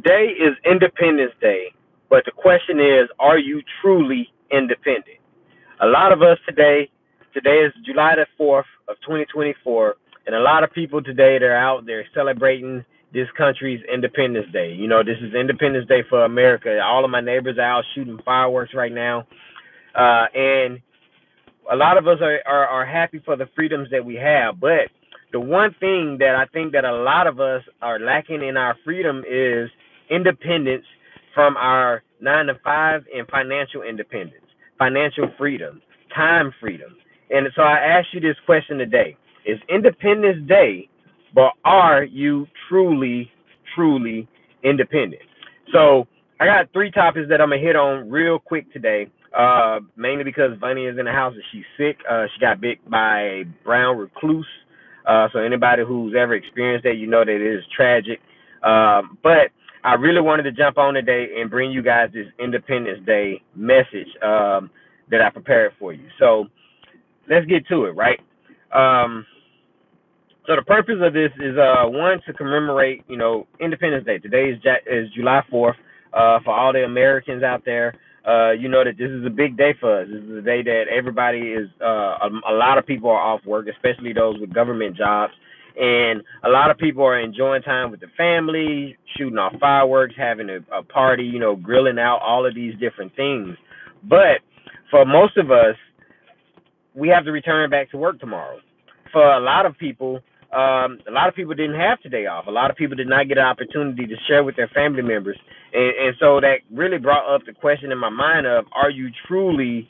Today is Independence Day, but the question is, are you truly independent? A lot of us today is July the 4th of 2024, and a lot of people today, they're out there celebrating this country's Independence Day. This is Independence Day for America. All of my neighbors are out shooting fireworks right now. And a lot of us are happy for the freedoms that we have, but the one thing that I think that a lot of us are lacking in our freedom is independence from our 9 to 5 and financial independence, financial freedom, time freedom. And so I ask you this question today: is Independence Day, but are you truly independent? So I got three topics that I'm gonna hit on real quick today. Mainly because Bunny is in the house and she's sick. She got bit by a brown recluse. So anybody who's ever experienced that, you know that it is tragic. But I really wanted to jump on today and bring you guys this Independence Day message that I prepared for you. So let's get to it, right? So the purpose of this is one, to commemorate, Independence Day. Today is July 4th. For all the Americans out there, you know that this is a big day for us. This is a day that everybody is a lot of people are off work, especially those with government jobs, and a lot of people are enjoying time with the family, shooting off fireworks, having a party, grilling out, all of these different things. But for most of us, we have to return back to work tomorrow. For a lot of people didn't have today off. A lot of people did not get an opportunity to share with their family members, and so that really brought up the question in my mind of, are you truly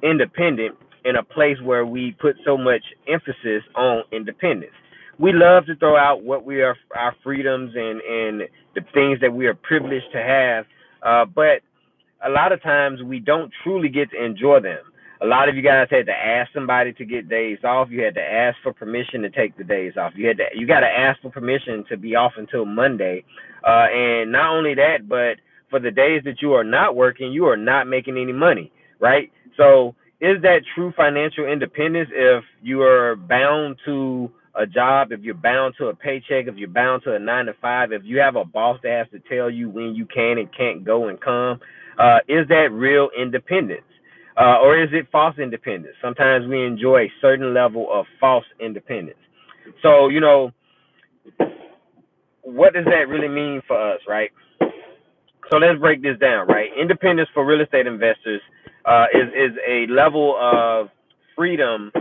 independent in a place where we put so much emphasis on independence? We love to throw out what we are, our freedoms and the things that we are privileged to have, but a lot of times we don't truly get to enjoy them. A lot of you guys had to ask somebody to get days off. You had to ask for permission to take the days off. You got to ask for permission to be off until Monday. And not only that, but for the days that you are not working, you are not making any money, right? So is that true financial independence if you are bound to a job, if you're bound to a paycheck, if you're bound to a 9 to 5, if you have a boss that has to tell you when you can and can't go and come? Is that real independence? Or is it false independence? Sometimes we enjoy a certain level of false independence. So, what does that really mean for us, right? So let's break this down, right? Independence for real estate investors is a level of freedom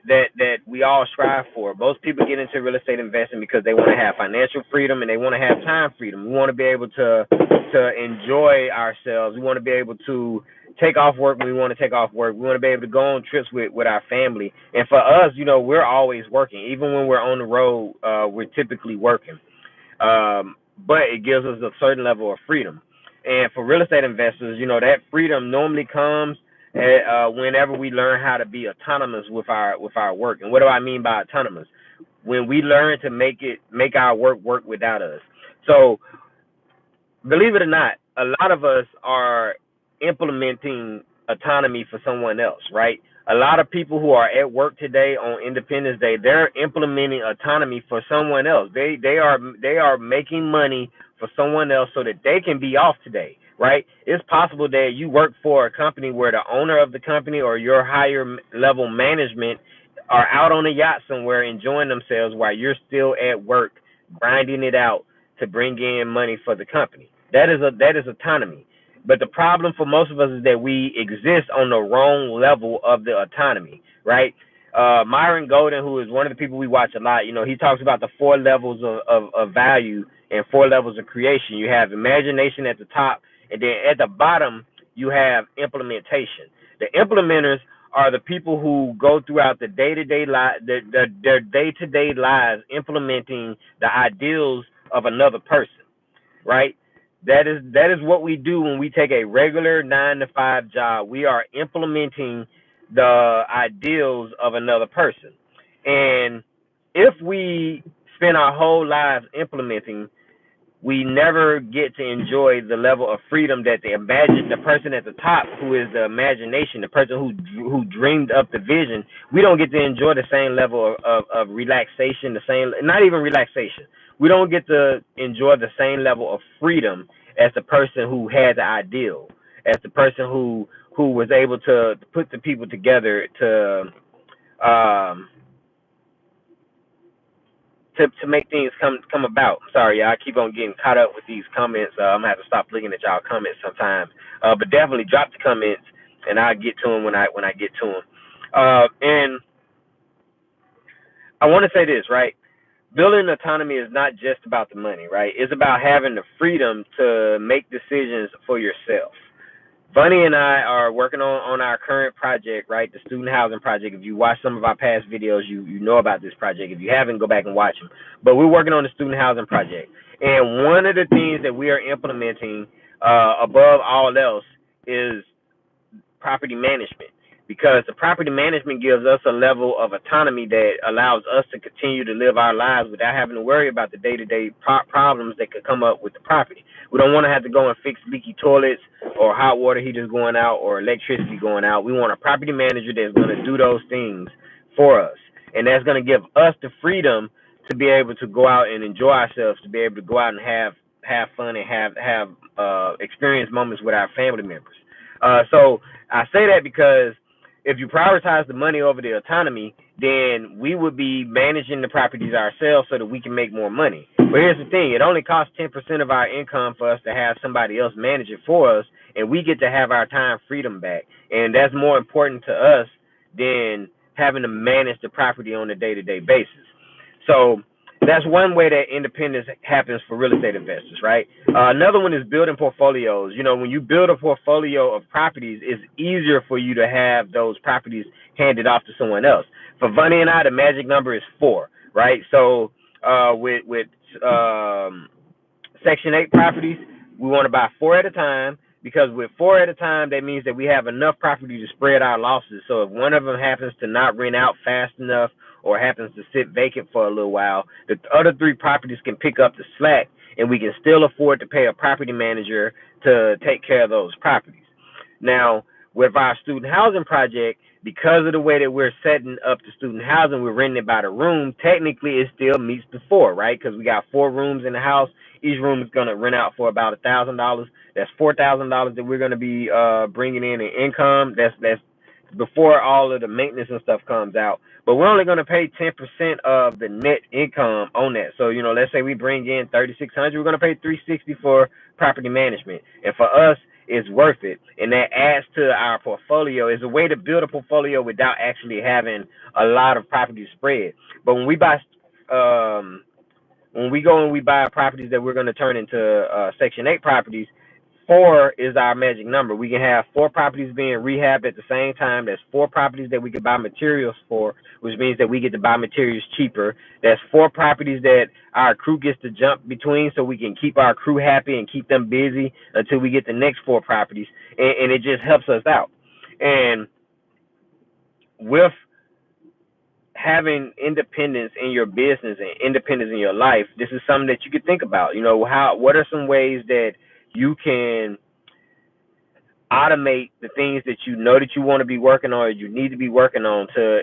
that we all strive for. Most people get into real estate investing because they want to have financial freedom and they want to have time freedom. We want to be able to enjoy ourselves. We want to be able to take off work when we want to take off work. We want to be able to go on trips with our family. And for us, we're always working. Even when we're on the road, we're typically working. But it gives us a certain level of freedom. And for real estate investors, that freedom normally comes whenever we learn how to be autonomous with our work. And what do I mean by autonomous? When we learn to make our work without us. So believe it or not, a lot of us are implementing autonomy for someone else, right? A lot of people who are at work today on Independence Day, they're implementing autonomy for someone else. They are making money for someone else so that they can be off today, right? It's possible that you work for a company where the owner of the company or your higher level management are out on a yacht somewhere enjoying themselves while you're still at work grinding it out to bring in money for the company. That is autonomy. But the problem for most of us is that we exist on the wrong level of the autonomy, right? Myron Golden, who is one of the people we watch a lot, he talks about the 4 levels of value and 4 levels of creation. You have imagination at the top, and then at the bottom, you have implementation. The implementers are the people who go throughout the day-to-day their day-to-day lives implementing the ideals of another person, right? That is what we do when we take a regular 9 to 5 job. We are implementing the ideals of another person. And if we spend our whole lives implementing, we never get to enjoy the level of freedom that the person at the top, who is the imagination, the person who dreamed up the vision. We don't get to enjoy the same level of relaxation, not even relaxation. we don't get to enjoy the same level of freedom as the person who had the ideal, as the person who was able to put the people together um, to make things come about. Sorry, y'all, I keep on getting caught up with these comments. I'm gonna have to stop looking at y'all comments sometimes. But definitely drop the comments, and I'll get to them when I get to them. And I want to say this, right? Building autonomy is not just about the money, right? It's about having the freedom to make decisions for yourself. Bunny and I are working on our current project, right? The student housing project. If you watch some of our past videos, you know about this project. If you haven't, go back and watch them. But we're working on the student housing project. And one of the things that we are implementing above all else is property management, because the property management gives us a level of autonomy that allows us to continue to live our lives without having to worry about the day-to-day problems that could come up with the property. We don't want to have to go and fix leaky toilets or hot water heaters going out or electricity going out. We want a property manager that's going to do those things for us, and that's going to give us the freedom to be able to go out and enjoy ourselves, to be able to go out and have fun and have experience moments with our family members. So I say that because if you prioritize the money over the autonomy, then we would be managing the properties ourselves so that we can make more money. But here's the thing: it only costs 10% of our income for us to have somebody else manage it for us, and we get to have our time freedom back. And that's more important to us than having to manage the property on a day-to-day basis. So that's one way that independence happens for real estate investors, right? Another one is building portfolios. You know, when you build a portfolio of properties, it's easier for you to have those properties handed off to someone else. For Bunny and I, the magic number is 4, right? So with Section 8 properties, we want to buy 4 at a time, because with 4 at a time, that means that we have enough property to spread our losses. So if one of them happens to not rent out fast enough or happens to sit vacant for a little while, the other 3 properties can pick up the slack, and we can still afford to pay a property manager to take care of those properties. Now, with our student housing project, because of the way that we're setting up the student housing, we're renting it by the room. Technically, it still meets the 4, right? Because we got 4 rooms in the house. Each room is going to rent out for about $1,000. That's $4,000 that we're going to be bringing in income. That's before all of the maintenance and stuff comes out. But we're only going to pay 10% of the net income on that. So, you know, let's say we bring in $3,600, we're going to pay $360 for property management. And for us, it's worth it. And that adds to our portfolio. It's a way to build a portfolio without actually having a lot of property spread. But when we buy when we go and we buy properties that we're going to turn into Section 8 properties, 4 is our magic number. We can have 4 properties being rehabbed at the same time. That's 4 properties that we can buy materials for, which means that we get to buy materials cheaper. That's 4 properties that our crew gets to jump between, so we can keep our crew happy and keep them busy until we get the next 4 properties. And it just helps us out. And with having independence in your business and independence in your life, this is something that you could think about. You know, what are some ways that you can automate the things that you know that you want to be working on or you need to be working on to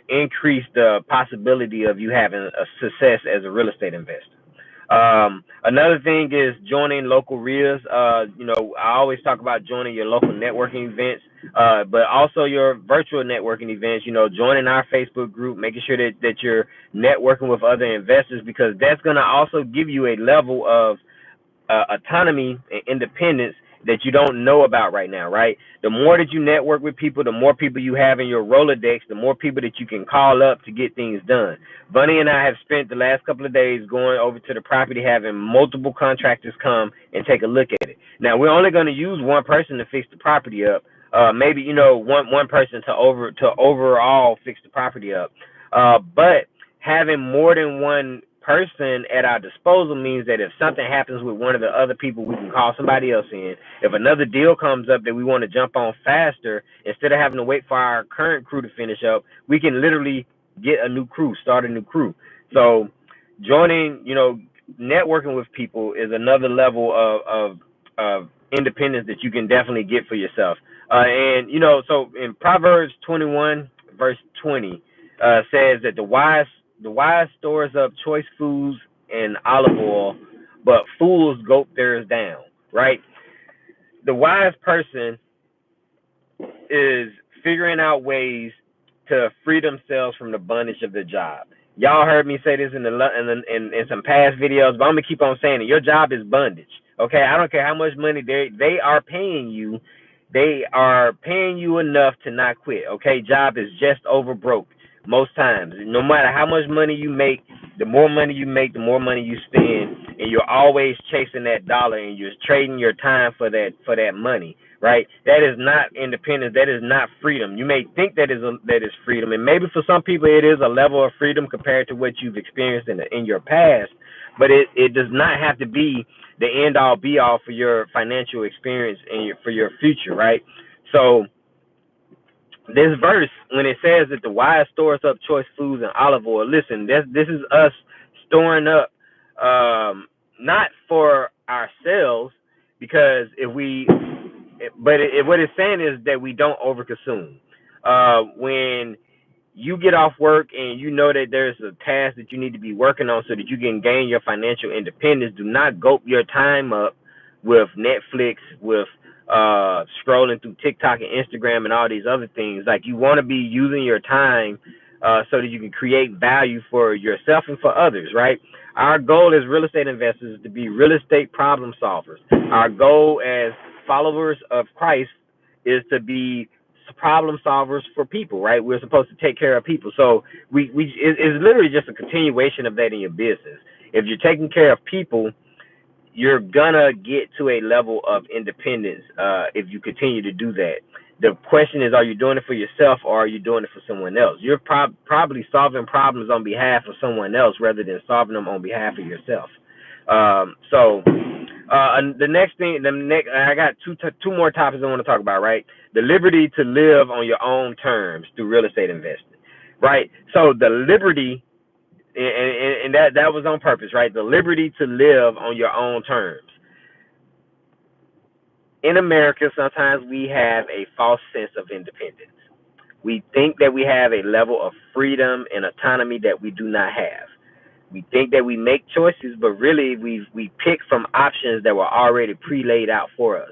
increase the possibility of you having a success as a real estate investor. Another thing is joining local REIAs. You know, I always talk about joining your local networking events, but also your virtual networking events. You know, joining our Facebook group, making sure that you're networking with other investors, because that's going to also give you a level of autonomy and independence that you don't know about right now, right? The more that you network with people, the more people you have in your Rolodex, the more people that you can call up to get things done. Bunny and I have spent the last couple of days going over to the property, having multiple contractors come and take a look at it. Now, we're only going to use one person to fix the property up. Maybe, you know, one person to overall fix the property up. But having more than one person at our disposal means that if something happens with one of the other people, we can call somebody else in. If another deal comes up that we want to jump on faster, instead of having to wait for our current crew to finish up, we can literally get a new crew, start a new crew. So joining, you know, networking with people is another level of independence that you can definitely get for yourself. And, you know, so in Proverbs 21, verse 20, says that the wise stores up choice foods and olive oil, but fools gulp theirs down, right? The wise person is figuring out ways to free themselves from the bondage of their job. Y'all heard me say this in some past videos, but I'm gonna keep on saying it. Your job is bondage. Okay, I don't care how much money they are paying you. They are paying you enough to not quit. Okay, job is just over broke most times. No matter how much money you make, the more money you make, the more money you spend, and you're always chasing that dollar, and you're trading your time for that money, right? That is not independence. That is not freedom. You may think that is freedom, and maybe for some people it is a level of freedom compared to what you've experienced in your past, but it does not have to be the end all be all for your financial experience and for your future, right? So this verse, when it says that the wise stores up choice foods and olive oil, listen, this is us storing up, not for ourselves, because if we, but what it's saying is that we don't overconsume. When you get off work and you know that there's a task that you need to be working on so that you can gain your financial independence, do not gulp your time up with Netflix, with scrolling through TikTok and Instagram and all these other things. Like, you want to be using your time so that you can create value for yourself and for others, right? Our goal as real estate investors is to be real estate problem solvers. Our goal as followers of Christ is to be problem solvers for people, right? We're supposed to take care of people. So it's literally just a continuation of that in your business. If you're taking care of people, you're gonna get to a level of independence if you continue to do that. The question is, are you doing it for yourself or are you doing it for someone else? You're probably solving problems on behalf of someone else rather than solving them on behalf of yourself. The next thing, I got two more topics I want to talk about, right? The liberty to live on your own terms through real estate investing, right? So the liberty, and that was on purpose, right? The liberty to live on your own terms. In America, sometimes we have a false sense of independence. We think that we have a level of freedom and autonomy that we do not have. We think that we make choices, but really we pick from options that were already pre-laid out for us.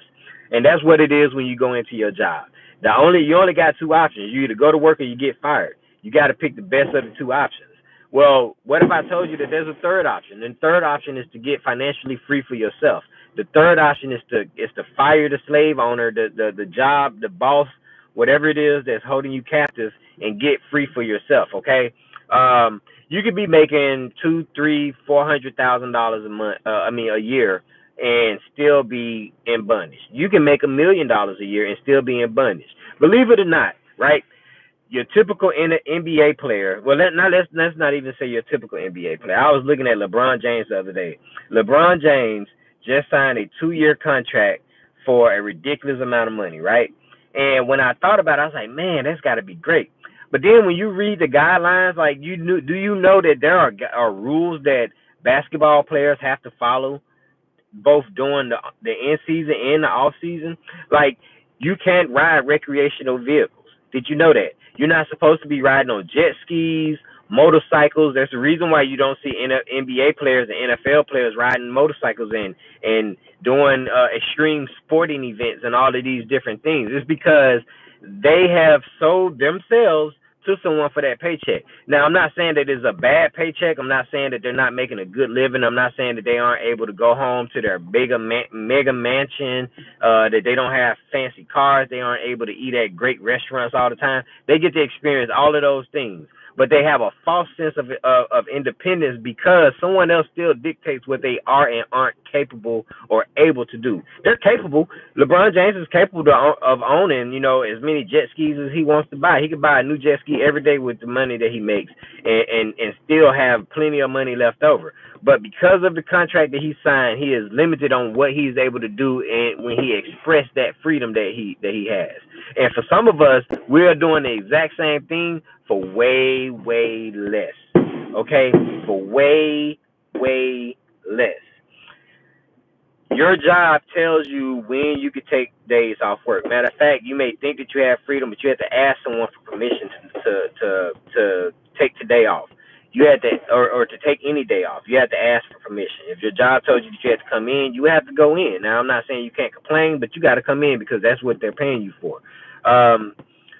And that's what it is when you go into your job. You only got two options. You either go to work or you get fired. You got to pick the best of the two options. Well, what if I told you that there's a third option? And the third option is to get financially free for yourself. The third option is to fire the slave owner, the job, the boss, whatever it is that's holding you captive, and get free for yourself. Okay. You could be making $200,000, $300,000, $400,000 a month. A year, and still be in bondage. You can make $1 million a year and still be in bondage. Believe it or not, right? Your typical NBA player. Well, let's not even say your typical NBA player. I was looking at LeBron James the other day. LeBron James just signed a 2-year contract for a ridiculous amount of money, right? And when I thought about it, I was like, man, that's got to be great. But then when you read the guidelines, like, do you know that there are rules that basketball players have to follow, both during the in season and the off season? Like, you can't ride recreational vehicles. Did you know that? You're not supposed to be riding on jet skis, motorcycles. There's a reason why you don't see NBA players and NFL players riding motorcycles and doing extreme sporting events and all of these different things. It's because they have sold themselves to someone for that paycheck. Now, I'm not saying that it's a bad paycheck. I'm not saying that they're not making a good living. I'm not saying that they aren't able to go home to their mega mansion, that they don't have fancy cars. They aren't able to eat at great restaurants all the time. They get to experience all of those things, but they have a false sense of independence because someone else still dictates what they are and aren't capable or able to do. They're capable. LeBron James is capable of owning, as many jet skis as he wants to buy. He could buy a new jet ski every day with the money that he makes and still have plenty of money left over. But because of the contract that he signed, he is limited on what he's able to do and when he expressed that freedom that he has. And for some of us, we're doing the exact same thing for way, way less. Okay? For way, way less. Your job tells you when you could take days off work. Matter of fact, you may think that you have freedom, but you have to ask someone for permission to take today off. you had to, or to take any day off, you had to ask for permission. If your job told you that you had to come in, you have to go in. Now, I'm not saying you can't complain, but you got to come in because that's what they're paying you for.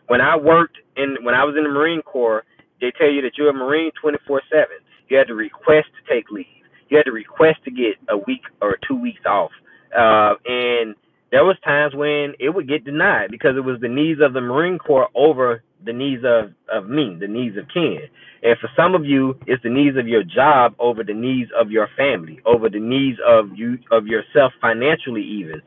When I when I was in the Marine Corps, they tell you that you're a Marine 24/7. You had to request to take leave. You had to request to get a week or 2 weeks off. And there was times when it would get denied because it was the needs of the Marine Corps over the needs of me, the needs of Ken. And for some of you, it's the needs of your job over the needs of your family, over the needs of yourself financially, even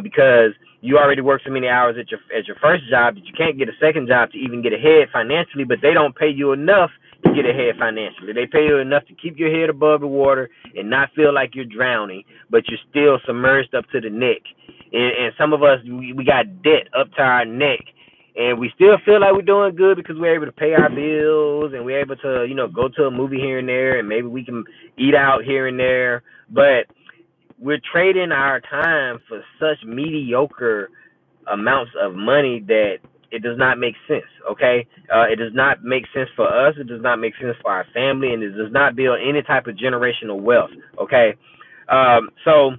because you already work so many hours at your first job that you can't get a second job to even get ahead financially, but they don't pay you enough to get ahead financially. They pay you enough to keep your head above the water and not feel like you're drowning, but you're still submerged up to the neck. And some of us, we got debt up to our neck, and we still feel like we're doing good because we're able to pay our bills and we're able to, go to a movie here and there, and maybe we can eat out here and there. But we're trading our time for such mediocre amounts of money that it does not make sense. Okay, it does not make sense for us. It does not make sense for our family, and it does not build any type of generational wealth. Okay, so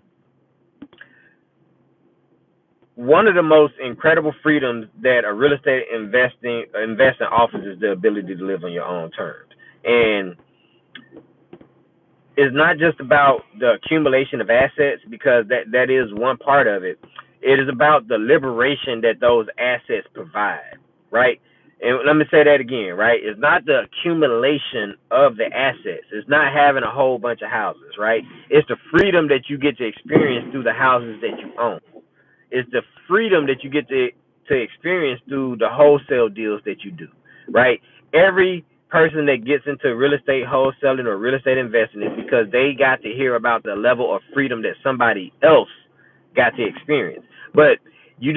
one of the most incredible freedoms that a real estate investing offers is the ability to live on your own terms. And it's not just about the accumulation of assets, because that is one part of it. It is about the liberation that those assets provide, right? And let me say that again, right? It's not the accumulation of the assets. It's not having a whole bunch of houses, right? It's the freedom that you get to experience through the houses that you own. It's the freedom that you get to experience through the wholesale deals that you do, right? Every person that gets into real estate wholesaling or real estate investing is because they got to hear about the level of freedom that somebody else got to experience. But you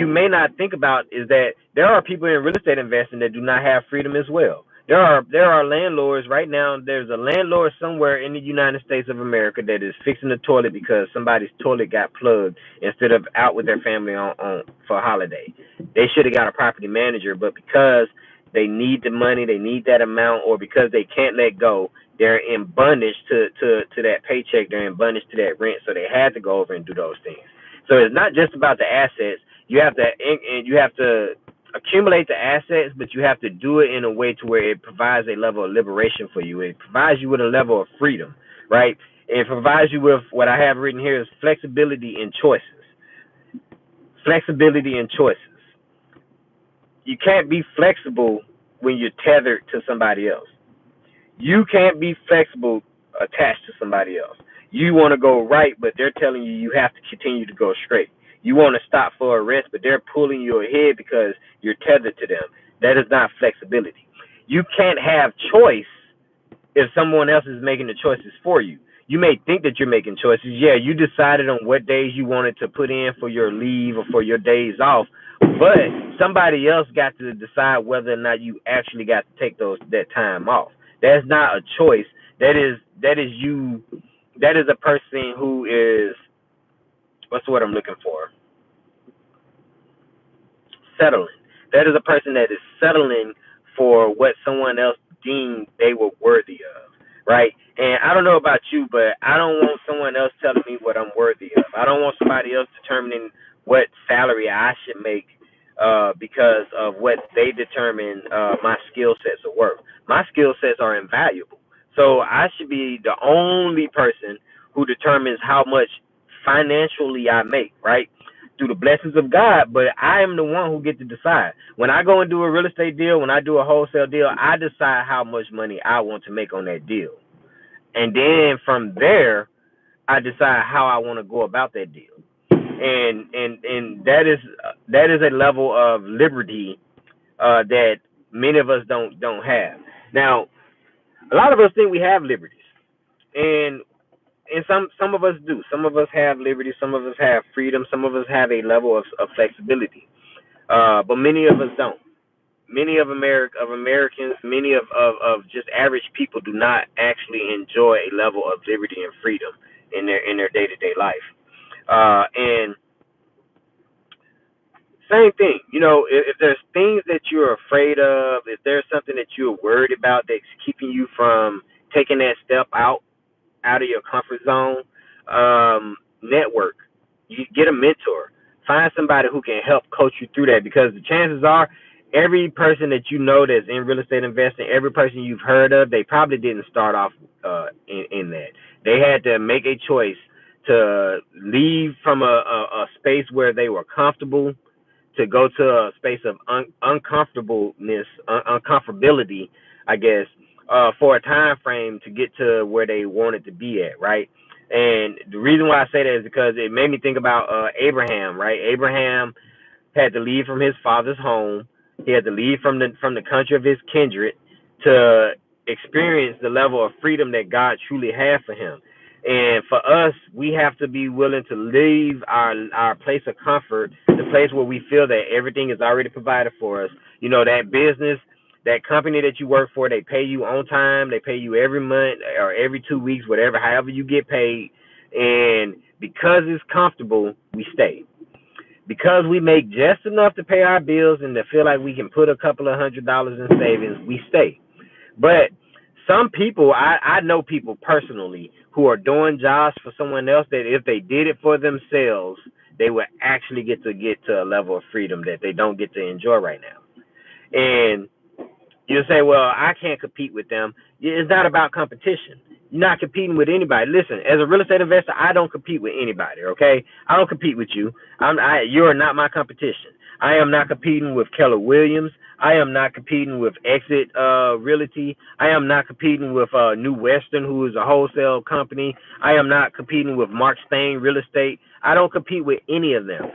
may not think about is that there are people in real estate investing that do not have freedom as well. There are landlords right now. There's a landlord somewhere in the United States of America that is fixing the toilet because somebody's toilet got plugged instead of out with their family on for a holiday. They should have got a property manager, but because they need the money, they need that amount, or because they can't let go, they're in bondage to that paycheck. They're in bondage to that rent, so they had to go over and do those things. So it's not just about the assets. You have to accumulate the assets, but you have to do it in a way to where it provides a level of liberation for you. It provides you with a level of freedom, right? It provides you with what I have written here is flexibility in choices. Flexibility in choices. You can't be flexible when you're tethered to somebody else. You can't be flexible attached to somebody else. You want to go right, but they're telling you have to continue to go straight. You want to stop for a rest, but they're pulling you ahead because you're tethered to them. That is not flexibility. You can't have choice if someone else is making the choices for you. You may think that you're making choices. Yeah, you decided on what days you wanted to put in for your leave or for your days off, but somebody else got to decide whether or not you actually got to take that time off. That's not a choice. That is you. That is a person who is, what's the word I'm looking for? Settling. That is a person that is settling for what someone else deemed they were worthy of, right? And I don't know about you, but I don't want someone else telling me what I'm worthy of. I don't want somebody else determining what salary I should make because of what they determine my skill sets are worth. My skill sets are invaluable. So I should be the only person who determines how much financially I make, right? Through the blessings of God, but I am the one who get to decide. When I go and do a real estate deal, when I do a wholesale deal, I decide how much money I want to make on that deal. And then from there, I decide how I want to go about that deal. And that is a level of liberty that many of us don't have. Now, a lot of us think we have liberties, and some of us do. Some of us have liberty. Some of us have freedom. Some of us have a level of flexibility, but many of us don't. Many of Americans, many of just average people do not actually enjoy a level of liberty and freedom in their day-to-day life. And Same thing. If there's things that you're afraid of, if there's something that you're worried about that's keeping you from taking that step out of your comfort zone, network. You get a mentor. Find somebody who can help coach you through that, because the chances are every person that you know that's in real estate investing, every person you've heard of, they probably didn't start off in that. They had to make a choice to leave from a space where they were comfortable to go to a space of uncomfortableness, uncomfortability, I guess, for a time frame to get to where they wanted to be at, right? And the reason why I say that is because it made me think about Abraham, right? Abraham had to leave from his father's home. He had to leave from the country of his kindred to experience the level of freedom that God truly had for him. And for us, we have to be willing to leave our place of comfort, the place where we feel that everything is already provided for us. That business, that company that you work for, they pay you on time, they pay you every month or every 2 weeks, whatever, however you get paid. And because it's comfortable, we stay. Because we make just enough to pay our bills and to feel like we can put a couple of $100s in savings, we stay. But some people, I know people personally who are doing jobs for someone else that if they did it for themselves, they would actually get to a level of freedom that they don't get to enjoy right now. And you'll say, well, I can't compete with them. It's not about competition. You're not competing with anybody. Listen, as a real estate investor, I don't compete with anybody, okay? I don't compete with you. You're not my competition. I am not competing with Keller Williams. I am not competing with Exit Realty. I am not competing with New Western, who is a wholesale company. I am not competing with Mark Spain Real Estate. I don't compete with any of them.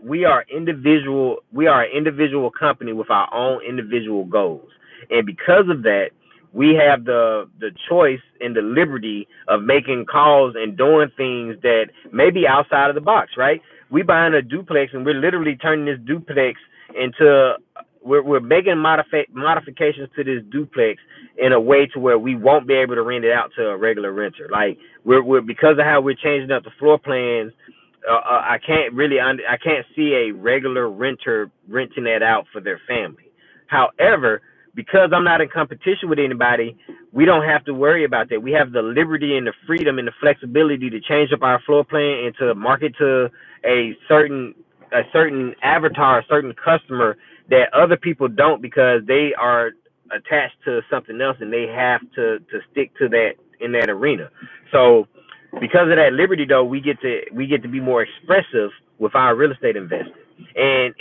We are individual. We are an individual company with our own individual goals, and because of that, we have the choice and the liberty of making calls and doing things that may be outside of the box. Right? We buying a duplex, and we're literally turning this duplex into we're making modifications to this duplex in a way to where we won't be able to rent it out to a regular renter. Like we're because of how we're changing up the floor plans. I can't see a regular renter renting that out for their family. However, because I'm not in competition with anybody, we don't have to worry about that. We have the liberty and the freedom and the flexibility to change up our floor plan and to market to a certain avatar, a certain customer that other people don't, because they are attached to something else and they have to stick to that in that arena. So because of that liberty, though, we get to be more expressive with our real estate investing, and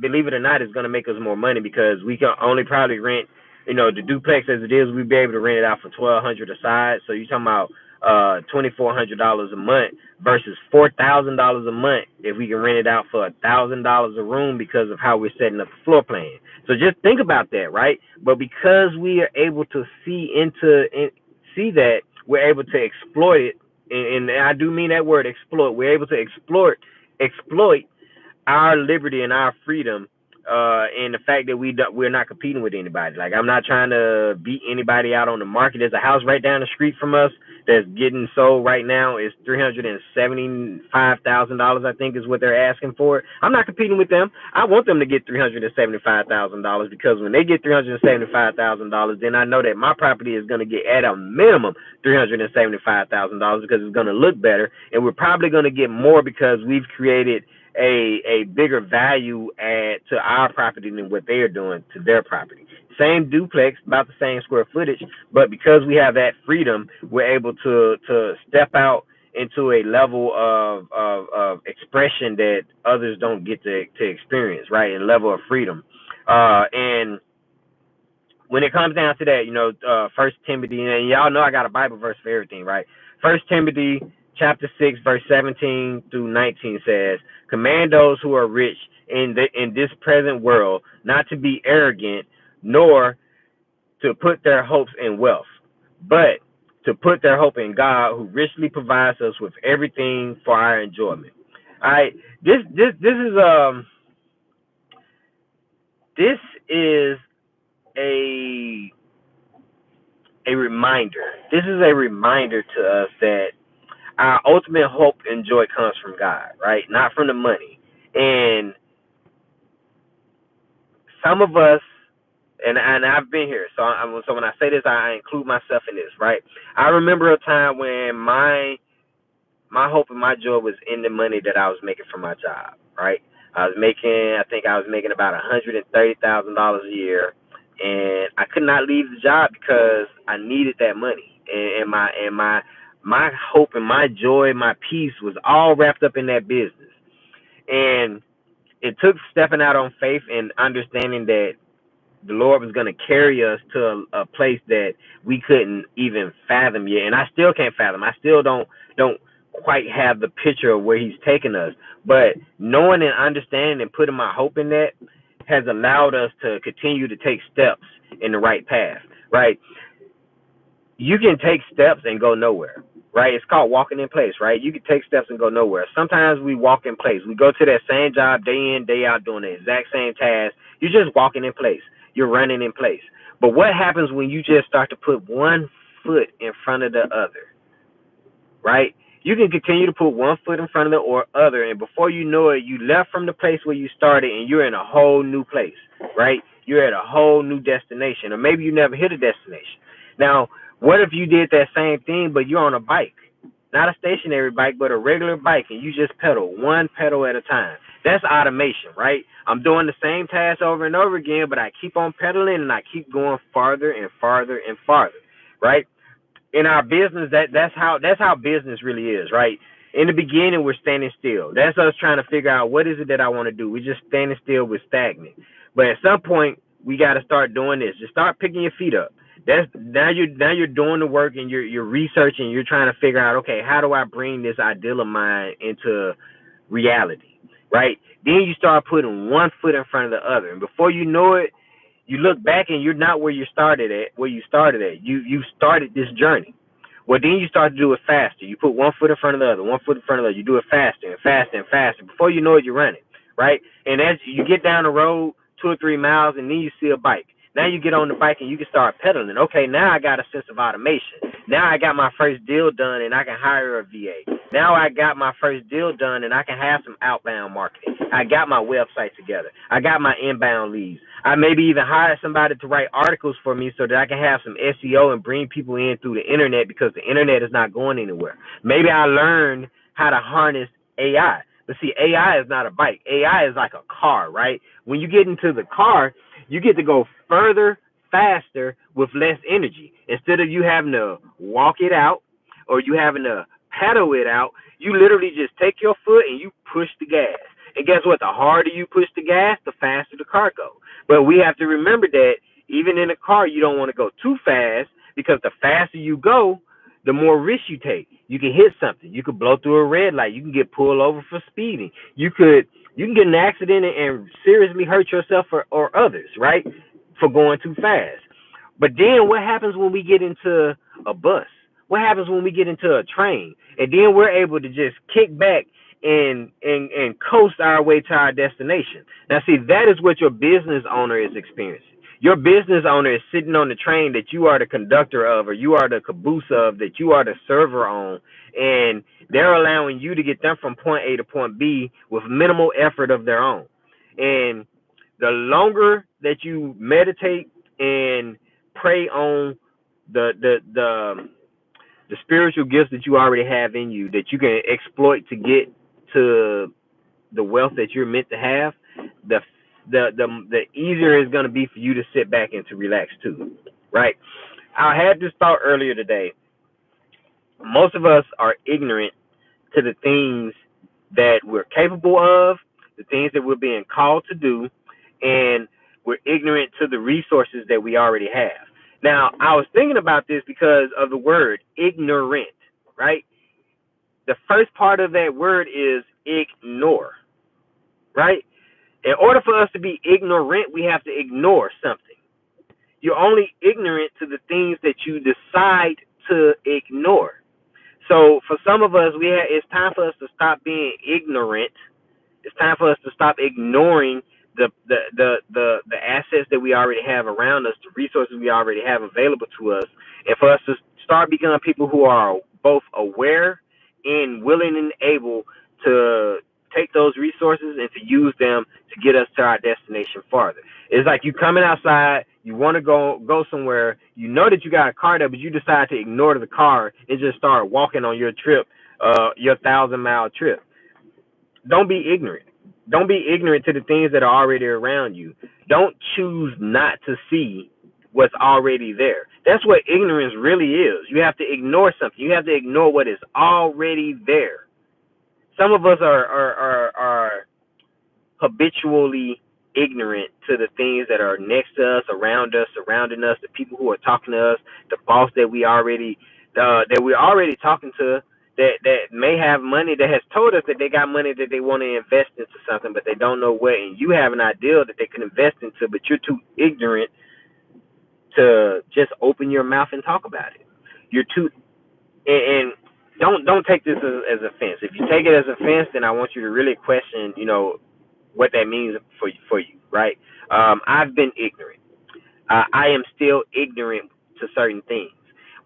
believe it or not, it's going to make us more money, because we can only probably rent, the duplex as it is, we'd be able to rent it out for $1,200 a side. So you're talking about $2,400 a month versus $4,000 a month if we can rent it out for $1,000 a room because of how we're setting up the floor plan. So just think about that, right? But because we are able to see that, we're able to exploit it, and I do mean that word, exploit. We're able to exploit our liberty and our freedom, and the fact that we're not competing with anybody. Like, I'm not trying to beat anybody out on the market. There's a house right down the street from us that's getting sold right now. It's $375,000, I think, is what they're asking for it. I'm not competing with them. I want them to get $375,000, because when they get $375,000, then I know that my property is going to get at a minimum $375,000, because it's going to look better, and we're probably going to get more because we've created a bigger value add to our property than what they are doing to their property. Same duplex, about the same square footage, but because we have that freedom, we're able to step out into a level of expression that others don't get to experience, right? And level of freedom. And when it comes down to that, First Timothy, and y'all know I got a Bible verse for everything, right? First Timothy chapter 6, verse 17 through 19 says, "Command those who are rich in this present world not to be arrogant, nor to put their hopes in wealth, but to put their hope in God, who richly provides us with everything for our enjoyment." All right, this is a reminder. This is a reminder to us that our ultimate hope and joy comes from God, right? Not from the money. And some of us, and I've been here, so when I say this, I include myself in this, right? I remember a time when my hope and my joy was in the money that I was making from my job, right? I think I was making about $130,000 a year, and I could not leave the job because I needed that money, and my hope and my joy, my peace was all wrapped up in that business, and it took stepping out on faith and understanding that the Lord was going to carry us to a place that we couldn't even fathom yet, and I still can't fathom. I still don't quite have the picture of where He's taking us. But knowing and understanding and putting my hope in that has allowed us to continue to take steps in the right path. Right? You can take steps and go nowhere. Right? It's called walking in place. Right? You can take steps and go nowhere. Sometimes we walk in place. We go to that same job day in, day out, doing the exact same task. You're just walking in place. You're running in place. But what happens when you just start to put one foot in front of the other? Right? You can continue to put one foot in front of the or other, and before you know it, you left from the place where you started, and you're in a whole new place. Right? You're at a whole new destination, or maybe you never hit a destination. Now, what if you did that same thing, but you're on a bike? Not a stationary bike, but a regular bike, and you just pedal one pedal at a time. That's automation, right? I'm doing the same task over and over again, but I keep on pedaling and I keep going farther and farther and farther, right? In our business, that's how business really is, right? In the beginning, we're standing still. That's us trying to figure out what is it that I want to do. We're just standing still, we're stagnant. But at some point, we got to start doing this. Just start picking your feet up. That's now you're doing the work and you're researching. You're trying to figure out, okay, how do I bring this ideal of mine into reality, right? Then you start putting one foot in front of the other, and before you know it, you look back and you're not where you started at. You started this journey. Well, then you start to do it faster. You put one foot in front of the other, one foot in front of the other. You do it faster and faster and faster. Before you know it, you're running, right? And as you get down the road 2 or 3 miles, and then you see a bike. Now you get on the bike and you can start pedaling. Okay, now I got a sense of automation. Now I got my first deal done and I can hire a VA. Now I got my first deal done and I can have some outbound marketing. I got my website together. I got my inbound leads. I maybe even hire somebody to write articles for me so that I can have some SEO and bring people in through the internet, because the internet is not going anywhere. Maybe I learned how to harness AI. But see, AI is not a bike. AI is like a car, right? When you get into the car, you get to go further, faster, with less energy. Instead of you having to walk it out or you having to pedal it out, you literally just take your foot and you push the gas. And guess what? The harder you push the gas, the faster the car goes. But we have to remember that even in a car, you don't want to go too fast, because the faster you go, the more risk you take. You can hit something. You could blow through a red light. You can get pulled over for speeding. You can get in an accident and seriously hurt yourself or others, right? For going too fast. But then what happens when we get into a bus? What happens when we get into a train? And then we're able to just kick back and coast our way to our destination. Now, see, that is what your business owner is experiencing. Your business owner is sitting on the train that you are the conductor of, or you are the caboose of, that you are the server on, and they're allowing you to get them from point A to point B with minimal effort of their own. And the longer that you meditate and pray on the spiritual gifts that you already have in you, that you can exploit to get to the wealth that you're meant to have, the the easier it's going to be for you to sit back and to relax too, right? I had this thought earlier today. Most of us are ignorant to the things that we're capable of, the things that we're being called to do, and we're ignorant to the resources that we already have. Now, I was thinking about this because of the word ignorant, right? The first part of that word is ignore, right? In order for us to be ignorant, we have to ignore something. You're only ignorant to the things that you decide to ignore. So for some of us, it's time for us to stop being ignorant. It's time for us to stop ignoring the assets that we already have around us, the resources we already have available to us, and for us to start becoming people who are both aware and willing and able to take those those resources and to use them to get us to our destination farther. It's like you coming outside, you want to go somewhere, you know that you got a car there, but you decide to ignore the car and just start walking on your trip, your 1,000-mile trip. Don't be ignorant. Don't be ignorant to the things that are already around you. Don't choose not to see what's already there. That's what ignorance really is. You have to ignore something. You have to ignore what is already there. Some of us are habitually ignorant to the things that are next to us, around us, surrounding us, the people who are talking to us, the boss that we're already talking to, that may have money, that has told us that they got money that they want to invest into something, but they don't know what, and you have an idea that they can invest into, but you're too ignorant to just open your mouth and talk about it. You're too, and don't take this as offense. If you take it as offense, then I want you to really question, what that means for you, right? I've been ignorant. I am still ignorant to certain things.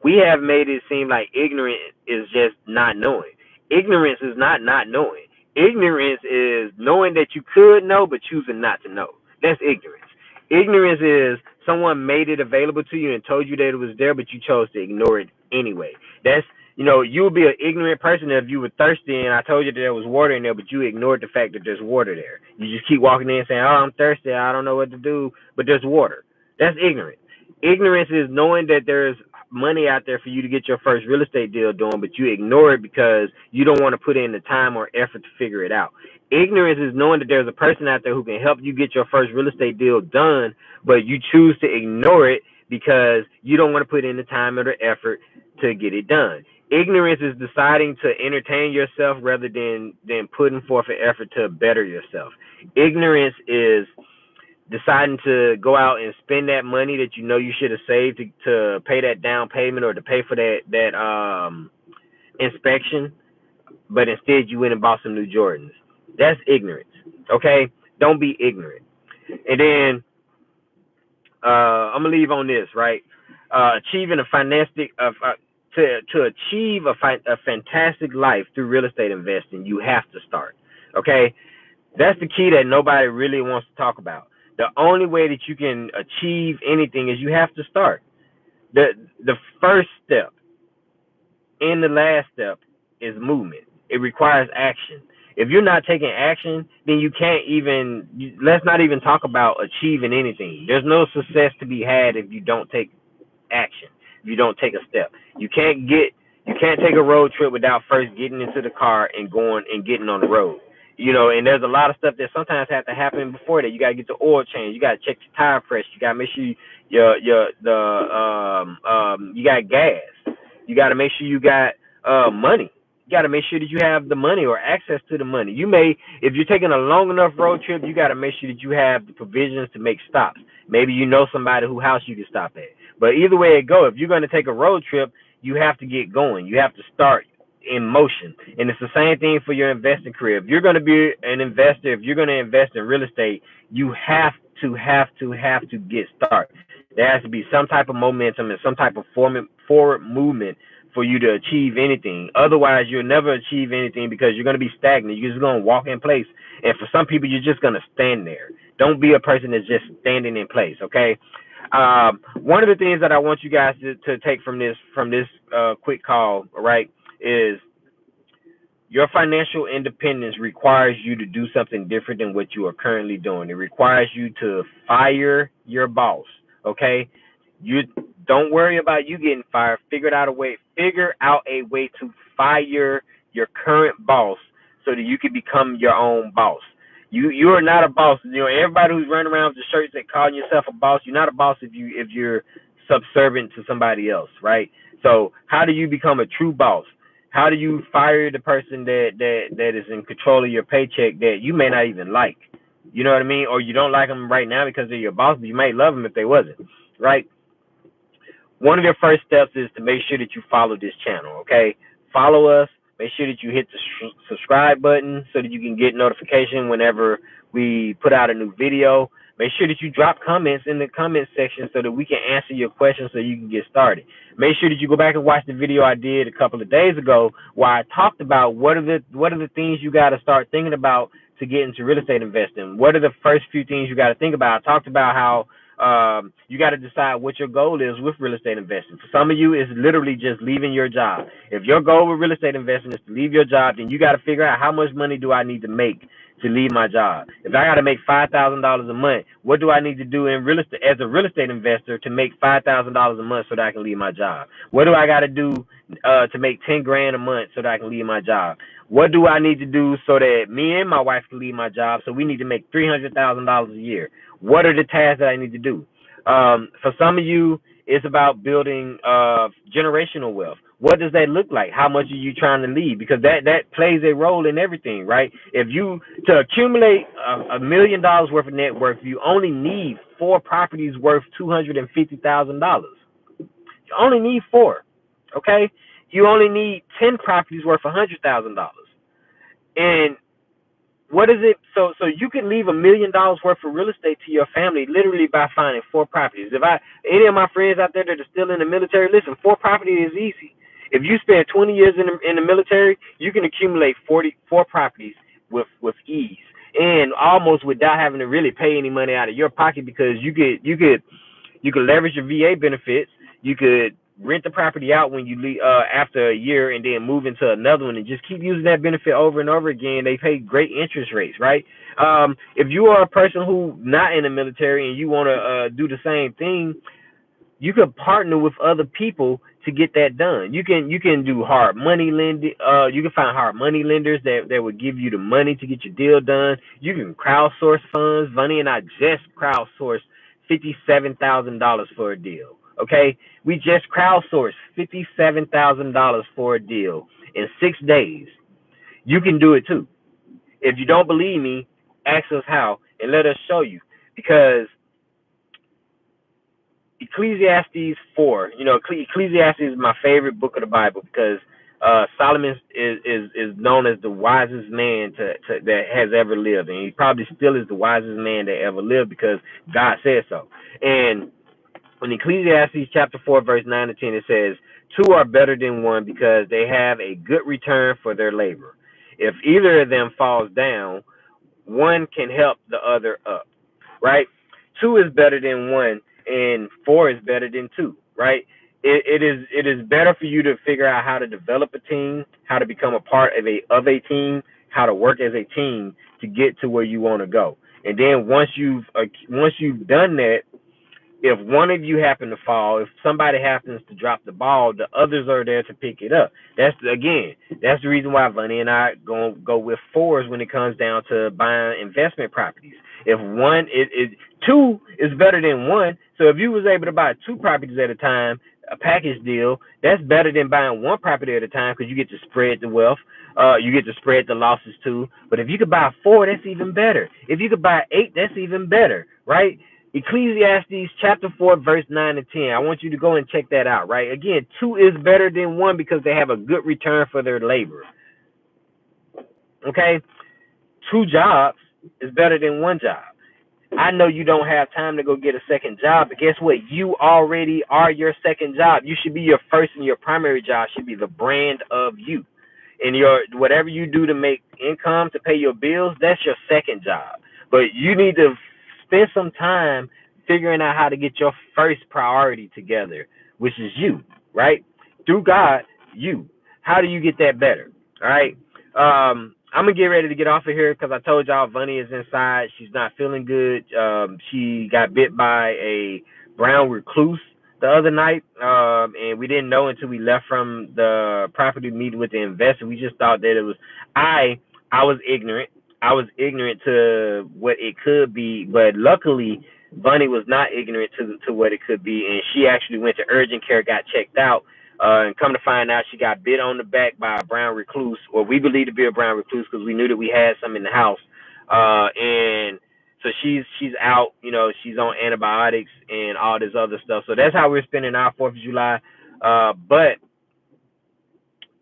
We have made it seem like ignorant is just not knowing. Ignorance is not knowing. Ignorance is knowing that you could know but choosing not to know. That's ignorance. Ignorance is someone made it available to you and told you that it was there, but you chose to ignore it anyway. That's you would be an ignorant person if you were thirsty and I told you that there was water in there, but you ignored the fact that there's water there. You just keep walking in saying, "Oh, I'm thirsty. I don't know what to do," but there's water. That's ignorant. Ignorance is knowing that there's money out there for you to get your first real estate deal done, but you ignore it because you don't want to put in the time or effort to figure it out. Ignorance is knowing that there's a person out there who can help you get your first real estate deal done, but you choose to ignore it because you don't want to put in the time or the effort to get it done. Ignorance is deciding to entertain yourself rather than putting forth an effort to better yourself. Ignorance is deciding to go out and spend that money that you know you should have saved to pay that down payment or to pay for that inspection, but instead you went and bought some new Jordans. That's ignorance. Okay, don't be ignorant. And then I'm gonna leave on this, right? Achieving a fantastic to achieve a fantastic life through real estate investing, you have to start. Okay, that's the key that nobody really wants to talk about. The only way that you can achieve anything is you have to start. The first step and the last step is movement. It requires action. If you're not taking action, then you can't even, let's not even talk about achieving anything. There's no success to be had if you don't take action, if you don't take a step. You can't take a road trip without first getting into the car and going and getting on the road. And there's a lot of stuff that sometimes have to happen before that. You gotta get the oil change. You gotta check your tire pressure. You gotta make sure you got gas. You gotta make sure you got money. You gotta make sure that you have the money or access to the money. If you're taking a long enough road trip, you gotta make sure that you have the provisions to make stops. Maybe you know somebody whose house you can stop at. But either way it go, if you're gonna take a road trip, you have to get going. You have to start in motion. And it's the same thing for your investing career. If you're going to be an investor, if you're going to invest in real estate, you have to get started. There has to be some type of momentum and some type of forward movement for you to achieve anything. Otherwise, you'll never achieve anything because you're going to be stagnant. You're just going to walk in place. And for some people, you're just going to stand there. Don't be a person that's just standing in place, okay? One of the things that I want you guys to take from this quick call, right, is your financial independence requires you to do something different than what you are currently doing. It requires you to fire your boss, okay? You don't worry about you getting fired. Figure out a way to fire your current boss so that you can become your own boss. You are not a boss. Everybody who's running around with the shirts that calling yourself a boss, you're not a boss if you're subservient to somebody else, right? So how do you become a true boss? How do you fire the person that is in control of your paycheck that you may not even like? You know what I mean? Or you don't like them right now because they're your boss, but you might love them if they wasn't, right? One of your first steps is to make sure that you follow this channel, okay? Follow us. Make sure that you hit the subscribe button so that you can get notification whenever we put out a new video. Make sure that you drop comments in the comment section so that we can answer your questions so you can get started. Make sure that you go back and watch the video I did a couple of days ago where I talked about what are the things you got to start thinking about to get into real estate investing. What are the first few things you got to think about? I talked about how you got to decide what your goal is with real estate investing. For some of you, it's literally just leaving your job. If your goal with real estate investing is to leave your job, then you got to figure out how much money do I need to make to leave my job. If I got to make $5,000 a month, what do I need to do in real estate as a real estate investor to make $5,000 a month so that I can leave my job? What do I got to do to make 10 grand a month so that I can leave my job? What do I need to do so that me and my wife can leave my job? So we need to make $300,000 a year. What are the tasks that I need to do? For some of you, it's about building generational wealth. What does that look like? How much are you trying to leave? Because that plays a role in everything, right? If you to accumulate $1 million worth of net worth, you only need 4 properties worth $250,000. You only need 4, okay? You only need 10 properties worth $100,000. And what is it? So you can leave $1 million worth of real estate to your family literally by finding 4 properties. If any of my friends out there that are still in the military, listen, 4 properties is easy. If you spend 20 years in the military, you can accumulate 44 properties with ease, and almost without having to really pay any money out of your pocket, because you could leverage your VA benefits. You could rent the property out when you leave after a year, and then move into another one and just keep using that benefit over and over again. They pay great interest rates, right? If you are a person who not in the military and you want to do the same thing, you could partner with other people to get that done. You can do hard money lending. You can find hard money lenders that would give you the money to get your deal done. You can crowdsource funds. Vonnie and I just crowdsourced $57,000 for a deal. Okay, we just crowdsourced $57,000 for a deal in 6 days. You can do it too. If you don't believe me, ask us how and let us show you. Because Ecclesiastes 4, Ecclesiastes is my favorite book of the Bible, because Solomon is known as the wisest man that has ever lived, and he probably still is the wisest man that ever lived because God said so. And in Ecclesiastes chapter 4, verse 9 to 10, it says, 2 are better than 1 because they have a good return for their labor. If either of them falls down, one can help the other up, right? 2 is better than 1, and 4 is better than 2, right? It is better for you to figure out how to develop a team, how to become a part of a team, how to work as a team to get to where you want to go. And then once you've done that, if one of you happen to fall, if somebody happens to drop the ball, the others are there to pick it up. That's the reason why Vonnie and I go with 4s when it comes down to buying investment properties. If 2 is better than 1, so if you was able to buy 2 properties at a time, a package deal, that's better than buying 1 property at a time, because you get to spread the wealth. You get to spread the losses too. But if you could buy 4, that's even better. If you could buy 8, that's even better, right? Ecclesiastes chapter 4, verse 9 and 10. I want you to go and check that out, right? Again, 2 is better than 1 because they have a good return for their labor. Okay? 2 jobs is better than 1 job. I know you don't have time to go get a second job, but guess what? You already are your second job. You should be your first, and your primary job should be the brand of you. And your whatever you do to make income to pay your bills, that's your second job. But you need to spend some time figuring out how to get your first priority together, which is you, right? Through God, you. How do you get that better? All right. I'm gonna get ready to get off of here because I told y'all Vonnie is inside. She's not feeling good. She got bit by a brown recluse the other night, and we didn't know until we left from the property meeting with the investor. We just thought that it was I was ignorant. I was ignorant to what it could be, but luckily Vonnie was not ignorant to what it could be, and she actually went to urgent care, got checked out, and come to find out she got bit on the back by a brown recluse, or we believe to be a brown recluse because we knew that we had some in the house, and so she's out, she's on antibiotics and all this other stuff. So that's how we're spending our 4th of July. But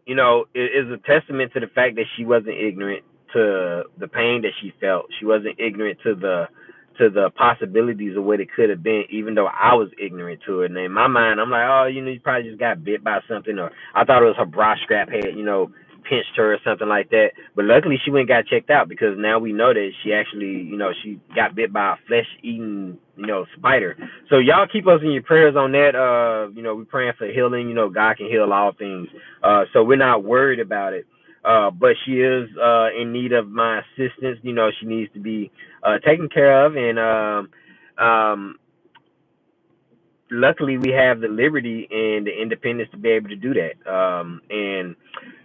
it is a testament to the fact that she wasn't ignorant to the pain that she felt. She wasn't ignorant to to the possibilities of what it could have been, even though I was ignorant to it. And in my mind, I'm like, oh, you probably just got bit by something, or I thought it was her bra strap had, pinched her or something like that. But luckily, she went and got checked out, because now we know that she actually, she got bit by a flesh-eating, spider. So y'all keep us in your prayers on that. We're praying for healing. God can heal all things. So we're not worried about it. But she is in need of my assistance. She needs to be taken care of, and luckily we have the liberty and the independence to be able to do that. And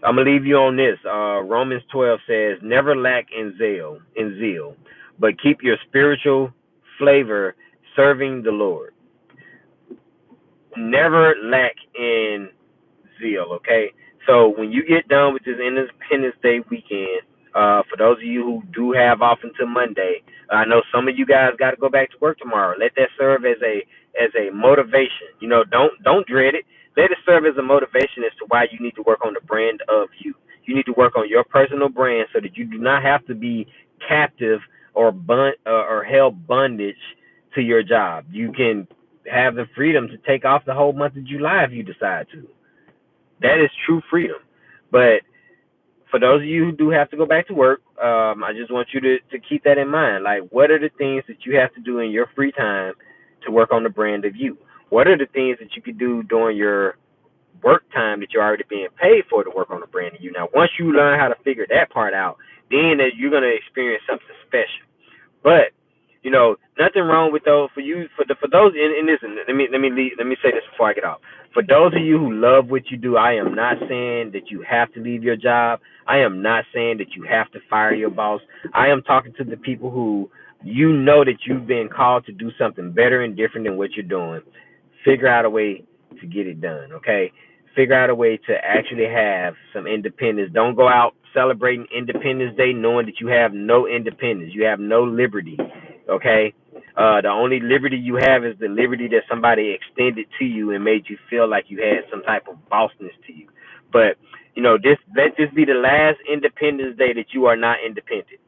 I'm gonna leave you on this. Romans 12 says, "Never lack in zeal, but keep your spiritual flavor serving the Lord." Never lack in zeal, okay? So when you get done with this Independence Day weekend, for those of you who do have off until Monday, I know some of you guys got to go back to work tomorrow. Let that serve as a motivation. Don't dread it. Let it serve as a motivation as to why you need to work on the brand of you. You need to work on your personal brand so that you do not have to be captive or held bondage to your job. You can have the freedom to take off the whole month of July if you decide to. That is true freedom. But for those of you who do have to go back to work, I just want you to keep that in mind. Like, what are the things that you have to do in your free time to work on the brand of you? What are the things that you could do during your work time that you're already being paid for to work on the brand of you? Now, once you learn how to figure that part out, then you're going to experience something special. But nothing wrong with those for those. And listen, let me say this before I get off. For those of you who love what you do, I am not saying that you have to leave your job. I am not saying that you have to fire your boss. I am talking to the people who that you've been called to do something better and different than what you're doing. Figure out a way to get it done, okay? Figure out a way to actually have some independence. Don't go out celebrating Independence Day knowing that you have no independence. You have no liberty, okay? The only liberty you have is the liberty that somebody extended to you and made you feel like you had some type of bossness to you. But, let this be the last Independence Day that you are not independent.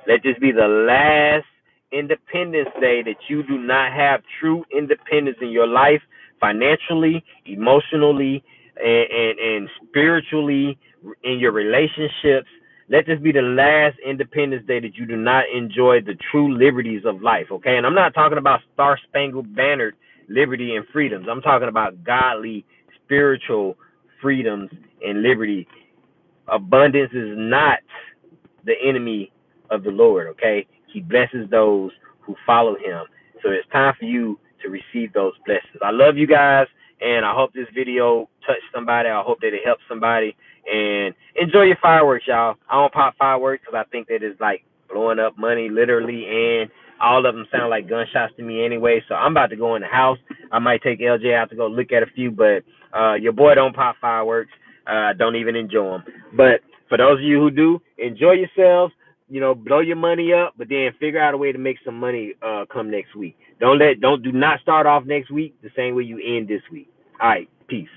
Let this be the last Independence Day that you do not have true independence in your life, financially, emotionally, and spiritually, in your relationships. Let this be the last Independence Day that you do not enjoy the true liberties of life, okay? And I'm not talking about star-spangled bannered liberty and freedoms. I'm talking about godly, spiritual freedoms and liberty. Abundance is not the enemy of the Lord, okay? He blesses those who follow him. So it's time for you to receive those blessings. I love you guys, and I hope this video touched somebody. I hope that it helped somebody. And enjoy your fireworks, y'all. I don't pop fireworks because I think that it's like blowing up money, literally, and all of them sound like gunshots to me anyway. So I'm about to go in the house. I might take LJ out to go look at a few, but your boy don't pop fireworks. Don't even enjoy them. But for those of you who do, enjoy yourselves. Blow your money up, but then figure out a way to make some money come next week. Do not start off next week the same way you end this week. All right, peace.